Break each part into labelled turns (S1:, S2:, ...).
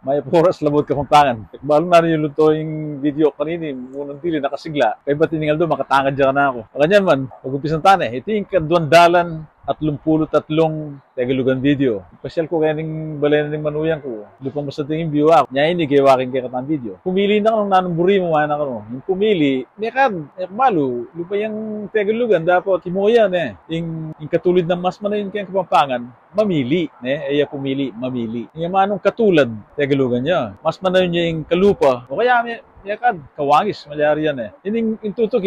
S1: may oras labot Kapampangan. Balo na rin yung luto yung video kanini, munang dili nakasigla. Kaya ba tiningal doon, makatangad dyan na ako. Ganyan man, pag-umpisan tane, ito yung kadwandalan at 33 Tagalugan video. Pasyal ko kaya ning balay na ning manuyang ko. Lupang basta tingin view ako. Nya ini kay waking kay katang video. Pumili na kanong nanamburi mo man ako. Yung pumili, nekad, malu. Lupa yung Tagalugan dapat himoyan Yung katulad ng mas manayon kay Kapampangan, mamili, Iya pumili, mamili. Yung manong katulad Tagalugan niya. Mas manayon niya yung kalupa. O kaya yakad, kawangis, malyari yan Ining intutok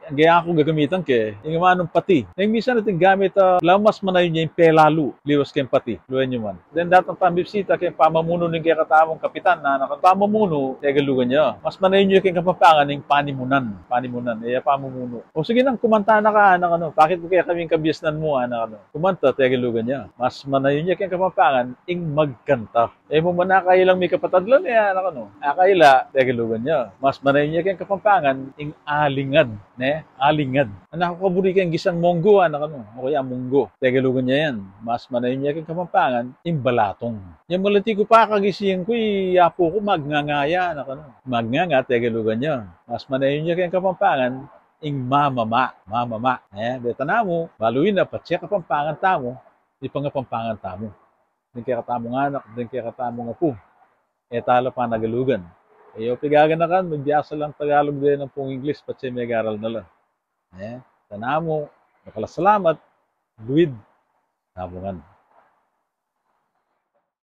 S1: ang gaya ako gagamitan yung manong pati. Yung minsan natin gamit, lamas manayon niya yung pelalu, liwas kayong pati. Luwan nyo man. Then datang pambibsita kayong pamamuno ng kaya katamong kapitan na pamamuno, Tagalugan niya. Mas manayon niya kayong Kapampangan yung panimunan. Panimunan, pamamuno. O sige nang kumanta na ka, bakit ko kaya kaming kabiasnan mo, kumanta, Tagalugan niya. Mas manayon niya kayong Kapampangan yung magkanta. Mo manakailang may kapatadlan akaila, Tagalugan niya. Mas manayon niya kayong Kapampangan yung alingad, alingad. Anak ko kaburi kayong gisang monggo, o kaya monggo. Tagalugan niya yan. Mas manayon niya kayong Kapampangan yung balatong. Yung malati ko pa kagising ko, yapo ko magngangaya, magnganga, Tagalugan niya. Mas manayon niya kayong Kapampangan yung mamama, mamama. Beta na mo, baluin na, patsya Kapampangan tamo, di pa nga Kapampangan tamo. Din kaya katamong anak, din kaya katamong apo. Tala pa nagalugan. Pigagan na kan, magbiyasa lang Tagalog din ng pong English, patsya may garal na lang. Tanamo, nakalasalamat, Luid, tabungan.